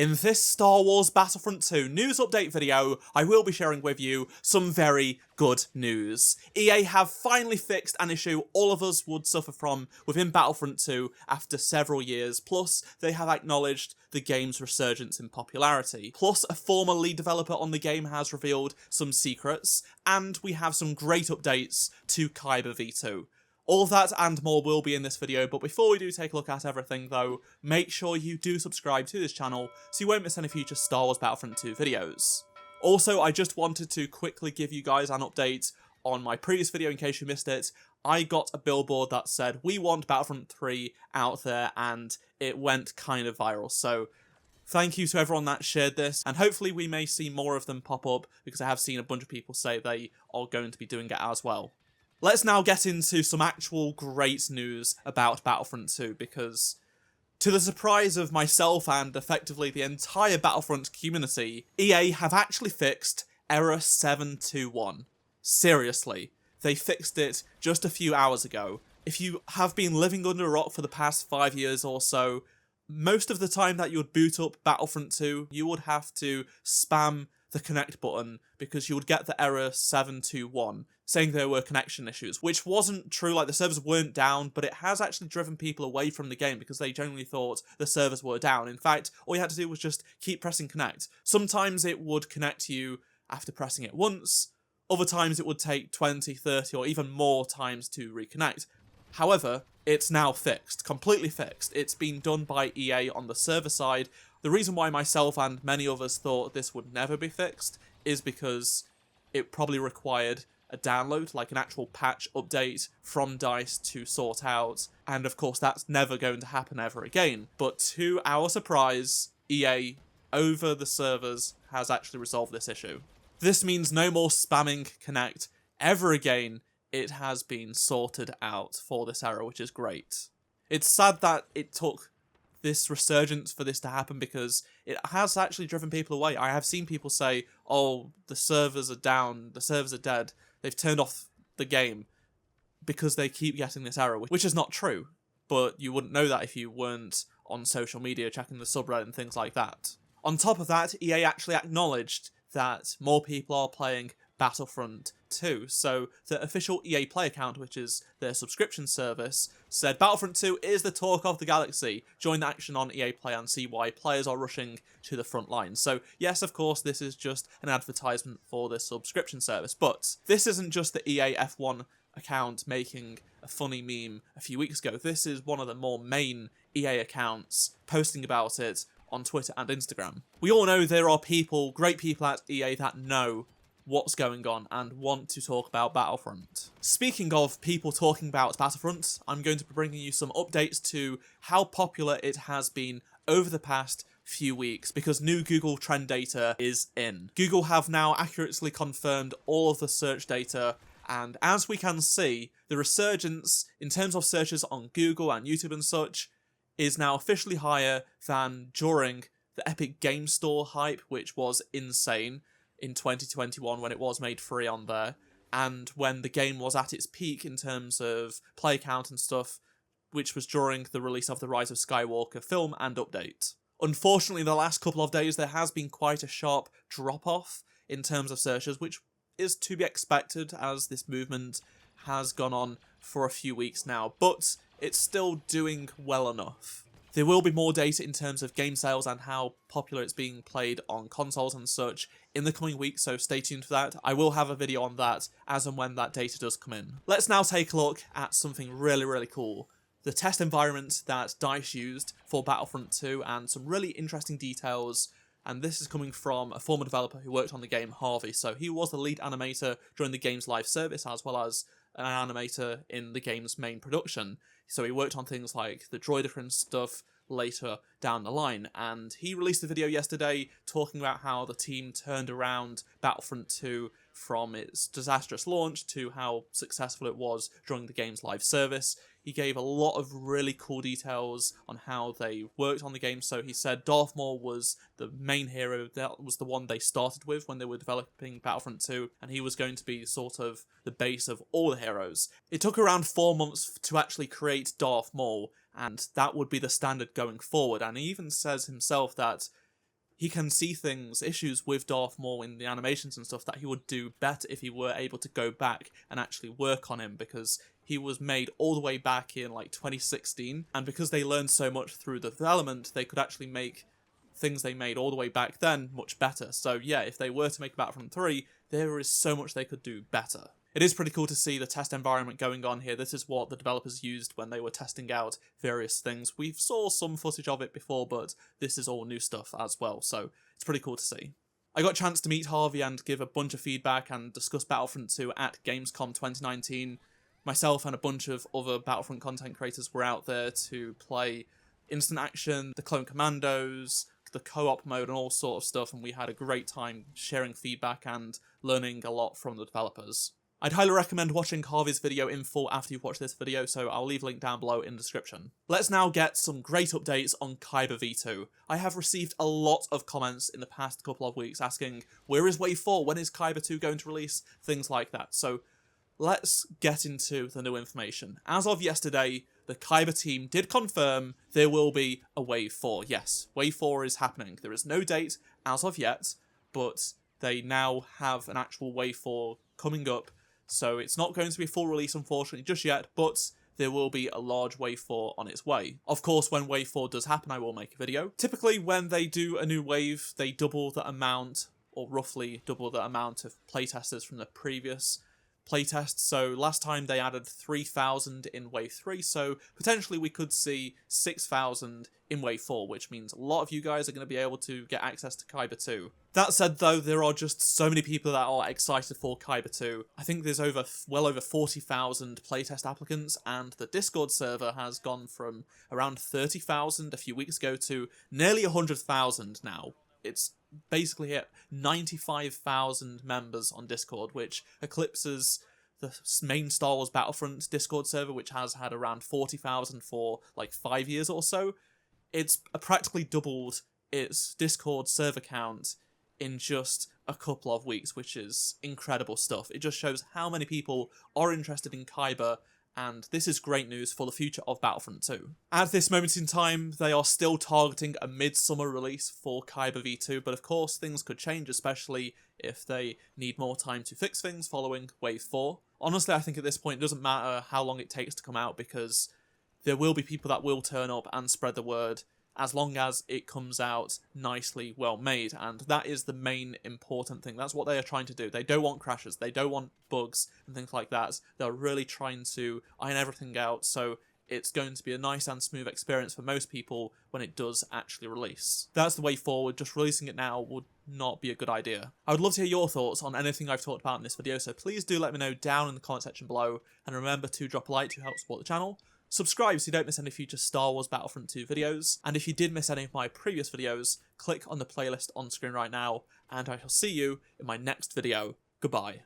In this Star Wars Battlefront 2 news update video, I will be sharing with you some very good news. EA have finally fixed an issue all of us would suffer from within Battlefront 2 after several years, plus they have acknowledged the game's resurgence in popularity. Plus, a former lead developer on the game has revealed some secrets, and we have some great updates to Kyber V2. All of that and more will be in this video, but before we do take a look at everything though, make sure you do subscribe to this channel so you won't miss any future Star Wars Battlefront 2 videos. Also, I just wanted to quickly give you guys an update on my previous video in case you missed it. I got a billboard that said, "We want Battlefront 3 out there," and it went kind of viral, so thank you to everyone that shared this, and hopefully we may see more of them pop up, because I have seen a bunch of people say they are going to be doing it as well. Let's now get into some actual great news about Battlefront 2, because to the surprise of myself and effectively the entire Battlefront community, EA have actually fixed Error 721. Seriously, they fixed it just a few hours ago. If you have been living under a rock for the past 5 years or so, most of the time that you would boot up Battlefront 2, you would have to spam the connect button because you would get the error 721 saying there were connection issues, which wasn't true. Like, the servers weren't down, but it has actually driven people away from the game because they generally thought the servers were down. In fact, all you had to do was just keep pressing connect. Sometimes it would connect you after pressing it once, other times it would take 20, 30 or even more times to reconnect. However, it's now fixed, completely fixed. It's been done by EA on the server side. The reason why myself and many others thought this would never be fixed is because it probably required a download, like an actual patch update from DICE to sort out, and of course that's never going to happen ever again. But to our surprise, EA, over the servers, has actually resolved this issue. This means no more spamming connect ever again. It has been sorted out for this error, which is great. It's sad that it took this resurgence for this to happen, because it has actually driven people away. I have seen people say, "Oh, the servers are down, the servers are dead, they've turned off the game," because they keep getting this error, which is not true. But you wouldn't know that if you weren't on social media checking the subreddit and things like that. On top of that, EA actually acknowledged that more people are playing Battlefront 2, so the official EA Play account, which is their subscription service, said Battlefront 2 is the talk of the galaxy. Join the action on EA Play and see why players are rushing to the front lines. So yes, of course, this is just an advertisement for the subscription service, but this isn't just the EA F1 account making a funny meme a few weeks ago. This is one of the more main EA accounts posting about it on Twitter and Instagram. We all know there are people, great people at EA, that know what's going on and want to talk about Battlefront. Speaking of people talking about Battlefront, I'm going to be bringing you some updates to how popular it has been over the past few weeks, because new Google Trend data is in. Google have now accurately confirmed all of the search data, and as we can see, the resurgence in terms of searches on Google and YouTube and such is now officially higher than during the Epic Game Store hype, which was insane in 2021 when it was made free on there, and when the game was at its peak in terms of play count and stuff, which was during the release of the Rise of Skywalker film and update. Unfortunately, the last couple of days there has been quite a sharp drop-off in terms of searches, which is to be expected as this movement has gone on for a few weeks now, but it's still doing well enough. There will be more data in terms of game sales and how popular it's being played on consoles and such in the coming weeks, so stay tuned for that. I will have a video on that as and when that data does come in. Let's now take a look at something really, really cool. The test environment that DICE used for Battlefront 2 and some really interesting details, and this is coming from a former developer who worked on the game, Harvey. So he was the lead animator during the game's live service as well as an animator in the game's main production. So he worked on things like the droider and stuff later down the line, and he released a video yesterday talking about how the team turned around Battlefront 2 from its disastrous launch to how successful it was during the game's live service. He gave a lot of really cool details on how they worked on the game. So he said Darth Maul was the main hero, that was the one they started with when they were developing Battlefront 2, and he was going to be sort of the base of all the heroes. It took around 4 months to actually create Darth Maul, and that would be the standard going forward. And he even says himself that he can see things, issues with Darth Maul in the animations and stuff that he would do better if he were able to go back and actually work on him, because he was made all the way back in like 2016, and because they learned so much through the development, they could actually make things they made all the way back then much better. So yeah, if they were to make Battlefront 3, there is so much they could do better. It is pretty cool to see the test environment going on here. This is what the developers used when they were testing out various things. We've saw some footage of it before, but this is all new stuff as well, so it's pretty cool to see. I got a chance to meet Harvey and give a bunch of feedback and discuss Battlefront 2 at Gamescom 2019. Myself and a bunch of other Battlefront content creators were out there to play Instant Action, the Clone Commandos, the co-op mode and all sort of stuff, and we had a great time sharing feedback and learning a lot from the developers. I'd highly recommend watching Harvey's video in full after you've watched this video, so I'll leave a link down below in the description. Let's now get some great updates on Kyber V2. I have received a lot of comments in the past couple of weeks asking, where is Wave 4? When is Kyber 2 going to release? Things like that. So let's get into the new information. As of yesterday, the Kyber team did confirm there will be a Wave 4. Yes, Wave 4 is happening. There is no date as of yet, but they now have an actual Wave 4 coming up. So it's not going to be a full release, unfortunately, just yet, but there will be a large Wave 4 on its way. Of course, when Wave 4 does happen, I will make a video. Typically, when they do a new wave, they double the amount, or roughly double the amount of playtesters from the previous playtest. So last time they added 3,000 in Wave 3, so potentially we could see 6,000 in Wave 4, which means a lot of you guys are going to be able to get access to Kyber 2. That said though, there are just so many people that are excited for Kyber 2. I think there's well over 40,000 playtest applicants, and the Discord server has gone from around 30,000 a few weeks ago to nearly 100,000 now. It's basically at 95,000 members on Discord, which eclipses the main Star Wars Battlefront Discord server, which has had around 40,000 for like 5 years or so. It's practically doubled its Discord server count in just a couple of weeks, which is incredible stuff. It just shows how many people are interested in Kyber, and this is great news for the future of Battlefront 2. At this moment in time, they are still targeting a mid-summer release for Kyber V2, but of course things could change, especially if they need more time to fix things following Wave 4. Honestly, I think at this point it doesn't matter how long it takes to come out, because there will be people that will turn up and spread the word, as long as it comes out nicely well made, and that is the main important thing. That's what they are trying to do. They don't want crashes, they don't want bugs and things like that. They're really trying to iron everything out, so it's going to be a nice and smooth experience for most people when it does actually release. That's the way forward. Just releasing it now would not be a good idea. I would love to hear your thoughts on anything I've talked about in this video, so please do let me know down in the comment section below, and remember to drop a like to help support the channel. Subscribe so you don't miss any future Star Wars Battlefront 2 videos, and if you did miss any of my previous videos, click on the playlist on screen right now, and I shall see you in my next video. Goodbye.